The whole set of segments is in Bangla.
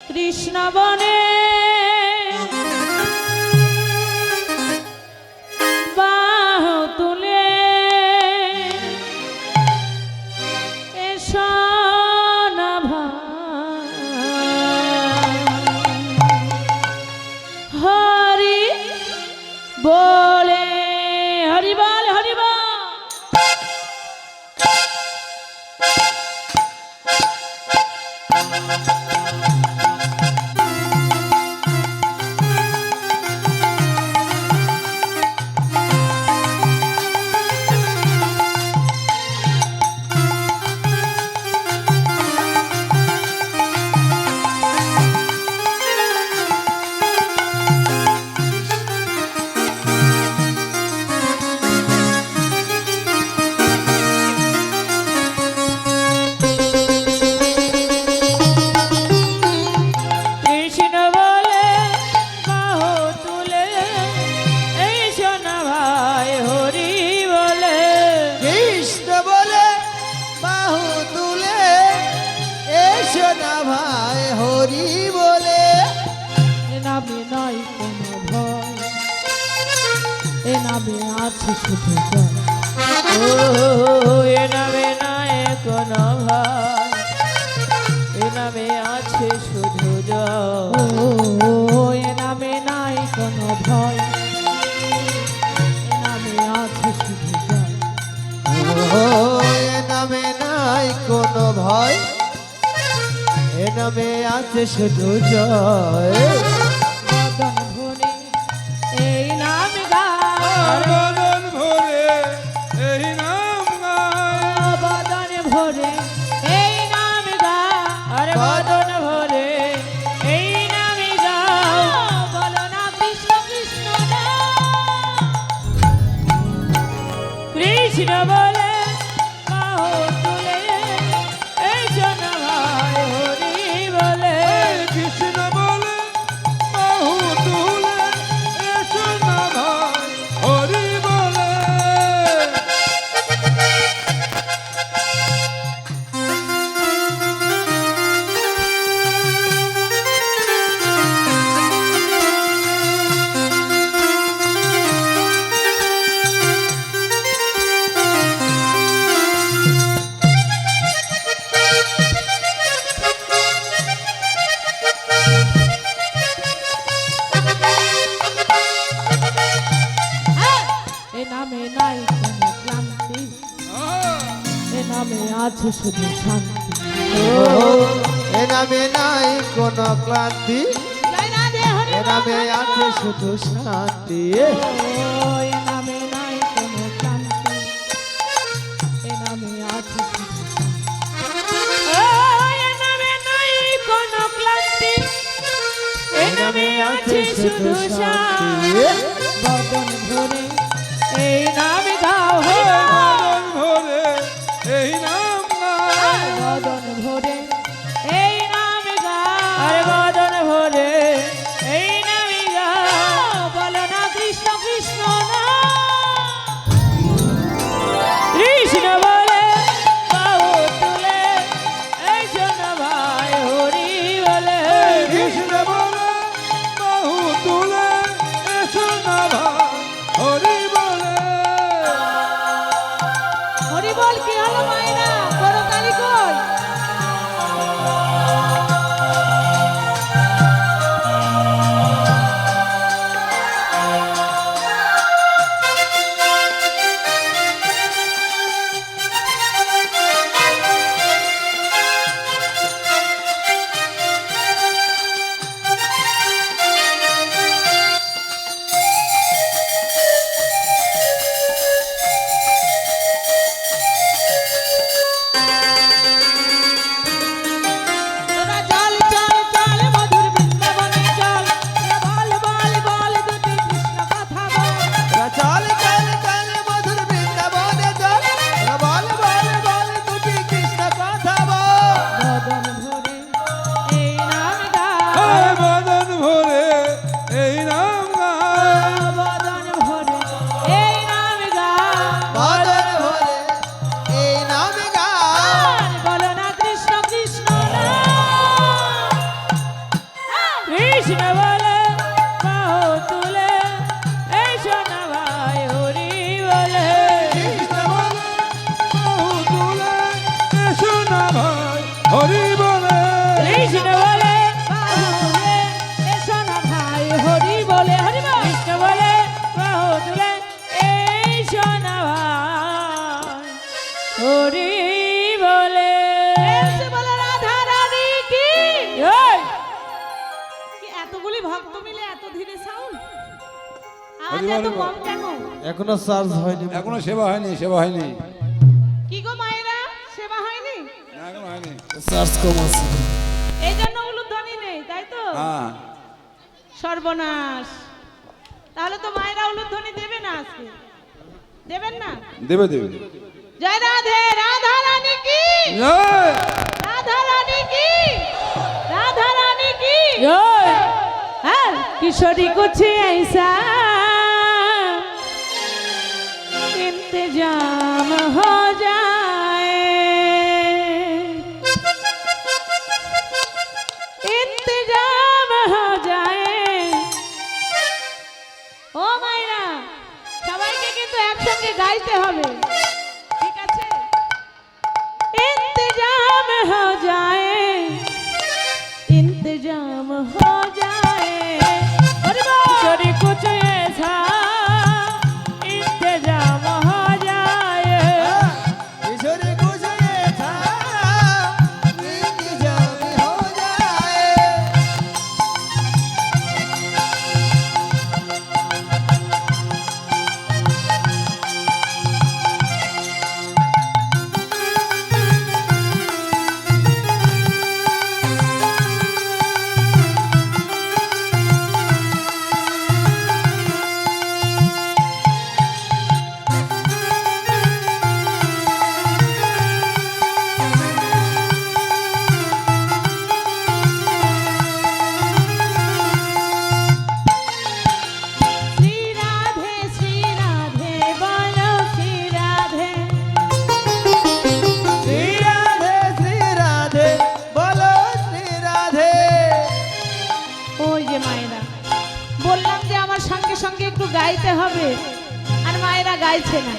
কৃষ্ণ বনে বাহু তুলে এসো না ভাই, হরি বলে হরি বল হরি বল। আছে শুধু এ নামে নাই কোনো ভয়, এ নামে আছে শুধু এ নামে নাই কোনো ভয়, এ নামে আছে শুধু এ নামে নাই কোনো ভয়, এ নামে আছে শুধু জয়। বদন ভরে এই নাম গায়, বদন ভরে এই নাম গায়, বদন ভরে এই নাম গায়, আরে বদন ভরে এই নাম গাও, বলো না কৃষ্ণ কৃষ্ণ কৃষ্ণ বলে বাহু তুলে এই জন ভাই হরি বলে। কৃষ্ণ বলে বাহু তুলে এসো না ভাই হরি বলে। এ নামে নাই কোনো ক্লান্তি, এ নামে আছে শুধু শান্তি। এ নামে নাই কোনো ক্লান্তি, এ নামে আছে শুধু শান্তি। এ নামে নাই কোনো ক্লান্তি, এ নামে আছে শুধু শান্তি। এ নামে নাই কোনো ক্লান্তি, এ নামে আছে শুধু শান্তি। বদন ভরে এই নাম গাও, বদন ভরে এই নাম গায়, বদন ভরে এই নাম গাও, আরে বদন ভরে এই নাম গাও, বলো না কৃষ্ণ কৃষ্ণ না কৃষ্ণ বলে বাহু তুলে এই জন ভাই হরি বলে। কৃষ্ণ বলে বাহু তুলে এসো না ভাই হরি বলে। হরি বল কি হলো মাইনা বড় তালি কই? কৃষ্ণ বলে বাহু তুলে এই সোনা ভাই হরি বলে কৃষ্ণ বলে বাহু তুলে এসো না ভাই হরি বলে কৃষ্ণ বলে বাহু তুলে এই সোনা ভাই হরি বলে হরি বল কৃষ্ণ বলে বাহু তুলে এই সোনা ভাই হরি বলে বলে রাধা রানী কি এতগুলি ভক্ত মিলে এত ধীরে সাউন্ড আজ এত কম কেন এখনো চার্জ হয়নি। এখনো সেবা হয়নি, সেবা হয়নি, কি গো মায়েরা সেবা হয়নি না এখনো হয়নি। চার্জ কম আছে। এই জন্য উলুধ্বনি নেই তাই তো হ্যাঁ সর্বনাশ তাহলে তো মায়েরা উলুধ্বনি দেবে না আজকে দেবেন না দেবে দেবে। জয় রাধে রাধা রানী কি জয়। রাধা রানী কি राधा रानी की हाँ किशोरी कुछ ऐसा इंतजाम हो जाए इंतजाम हो जाए ओ मायरा সবাইকে কিন্তু একসঙ্গে গাইতে হবে ঠিক আছে इंतजाम हो जाए इंतजाम हो जाए किशोरी कुछ ऐसा इंतजाम हो जाए किशोरी कुछ ऐसा इंतजाम हो जाए। श्री राधे बोलो श्री राधे श्री राधे बोलो श्री राधे। ওই যে মায়েরা বললাম যে আমার সঙ্গে সঙ্গে একটু গাইতে হবে আর মায়েরা গাইছে না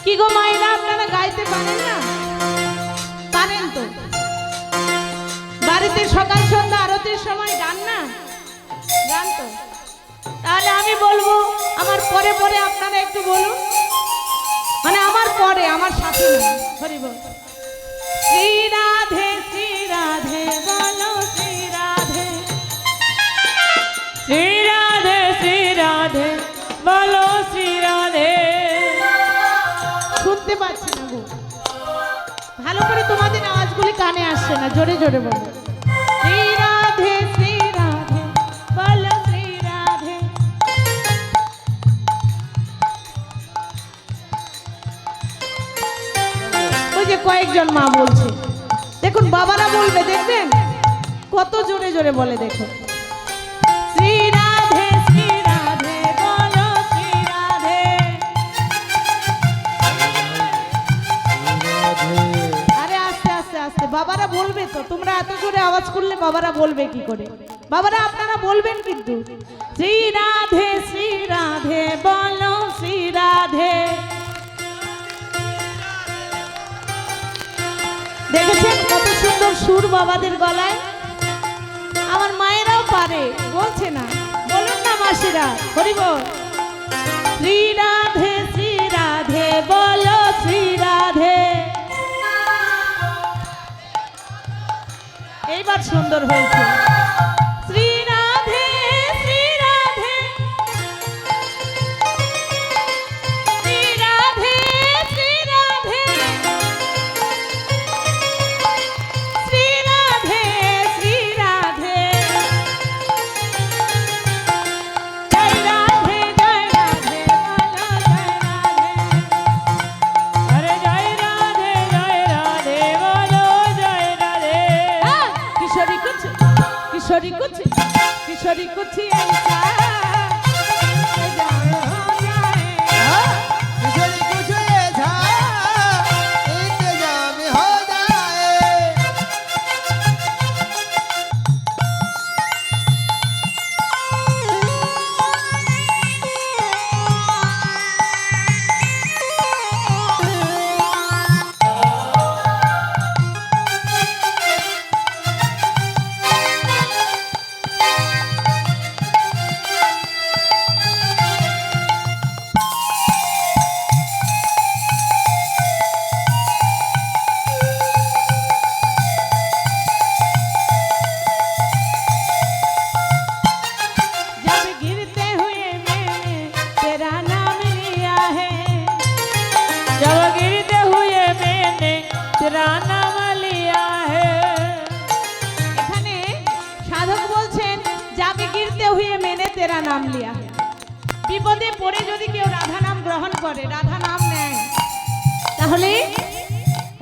কি গো মায়েরা আপনারা গাইতে পারেন না পারেন তো বাড়িতে সকাল সন্ধ্যা আরতির সময় গান না গান তো তাহলে আমি বলবো আমার পরে পরে আপনারা একটু বলুন মানে আমার পরে আমার সাথে না হরি বল শ্রী রাধে বলো শ্রী রাধে বলো শ্রী রাধে শুনতে পাচ্ছি না গো ভালো করে তোমাদের আওয়াজগুলি কানে আসছে না জোরে জোরে বলো শ্রী রাধে বলো শ্রী রাধে ওই যে কয়েকজন মা বলছে দেখুন বাবারা বলবে দেখবেন কত জোরে জোরে বলে দেখুন শ্রী রাধে বলো শ্রী রাধে আরে আস্তে আস্তে আস্তে বাবারা বলবে তো তোমরা এত জোরে আওয়াজ করলে বাবারা বলবে কি করে বাবারা আপনারা বলবেন কিন্তু শ্রী রাধে বলো শ্রী রাধে দেখেছেন কত সুন্দর সুর বাবাদের গলায় আমার মায়েরাও পারে বলছে না বলুন না মাসিরা হরি বল শ্রী রাধে বলো শ্রী রাধে এইবার সুন্দর হয়েছে শ্রী রাধে শ্রী রাধে শ্রী রাধে শ্রী রাধে শ্রী রাধে শ্রী রাধে জয় রাধে বলো জয় রাধে আরে জয় রাধে বলো জয় রাধে किशोरी कुछ ऐसा इंतजाम हो जाए किशोरी कुछ ऐसा इंतजाम हो जाए। नाम लिया है বিপদে পড়ে যদি কেউ রাধা নাম গ্রহণ করে রাধা নাম নেয় তাহলে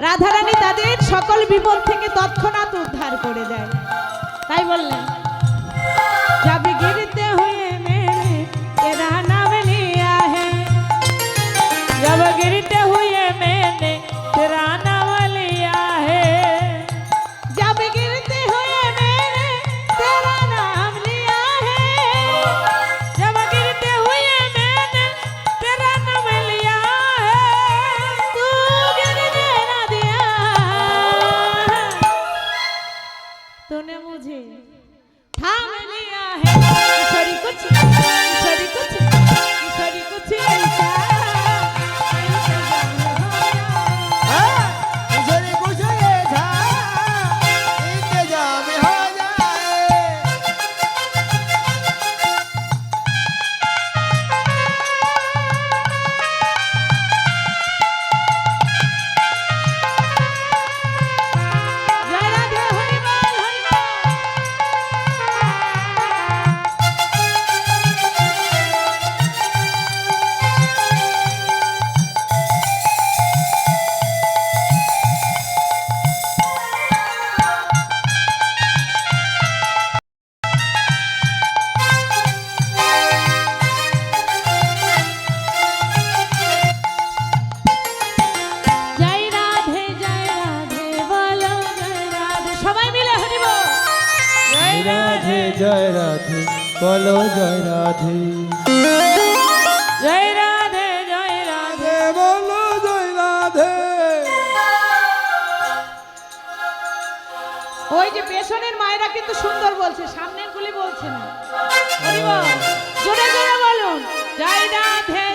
রাধা রানী তাদের সকল বিপদ থেকে তৎক্ষণাৎ উদ্ধার করে দেয় তাই বললেন जब गिरते हुए मेरे तेरा नाम लिया है जब गिरते हुए मैंने तेरा नाम लिया है जब गिरते हुए मैंने तेरा नाम लिया है जब गिरते हुए मैंने तेरा नाम लिया है तू गिरने ना दिया तूने मुझे थाम लिया है किशोरी कुछ ऐसा किशोरी कुछ ऐसा इंतजाम हो जाए जय राधे हरि बोल हरि बोल जय राधे बोलो जय राधे सबाई मिले हरि बोल जय राधे बोलो जय राधे जय राधे जय राधे রাধে বলো জয় রাধে ওই যে পেছনের মায়েরা কিন্তু সুন্দর বলছে সামনের গুলি বলছে না হরি বল জোরে জোরে বলুন জয় রাধে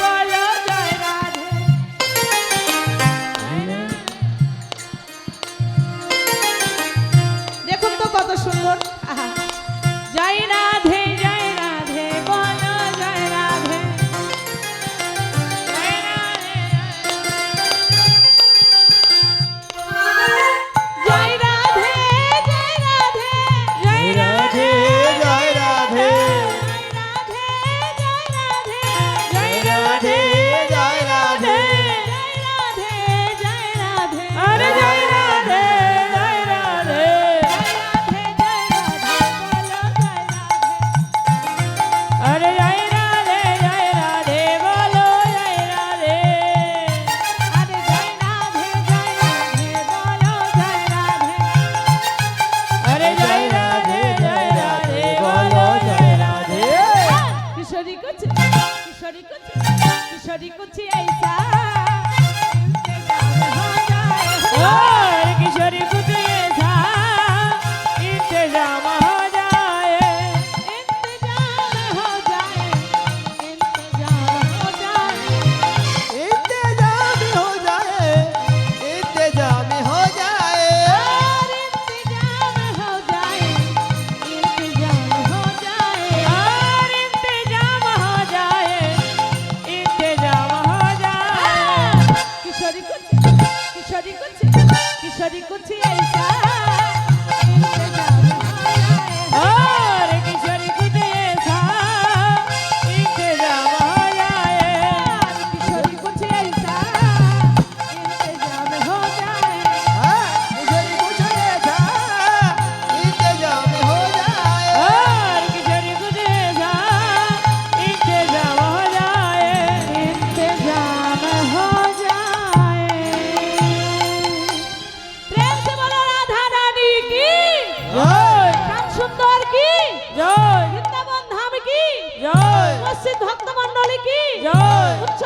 বলো জয় রাধে দেখুন তো কত সুন্দর আহা। জয় রাধে বলো জয় রাধে জয় রাধে जय राधे जय राधे जय राधे जय राधे जय राधे जय राधे जय राधे अरे जय राधे जय राधे अरे जय राधे बोलो जय राधे अरे जय राधे बोलो जय राधे अरे जय राधे बोलो जय राधे किशोरी कुछ ऐसा इंतजाम हो जाए और किशोरी कुछ ऐसा इंतजाम हो जाए इंतजाम हो जाए इंतजाम हो जाए इंतजाम हो जाए और इंतजाम हो जाए इंतजाम हो जाए और इंतजाम हो जाए इंतजाम हो जाए किशोरी कुछ ऐसा इंतजाम हो जाए और किशोरी कुछ ऐसा इंतजाम हो जाए किशोरी कुछ ऐसा इंतजाम हो जाए किशोरी कुछ ऐसा इंतजाम हो जाए और किशोरी कुछ ऐसा इंतजाम हो जाए प्रेम से बोलो राधा रानी की श्याम सुंदर की वृंदावन धाम की जय उपस्थित भक्त मंडली की जय उच्च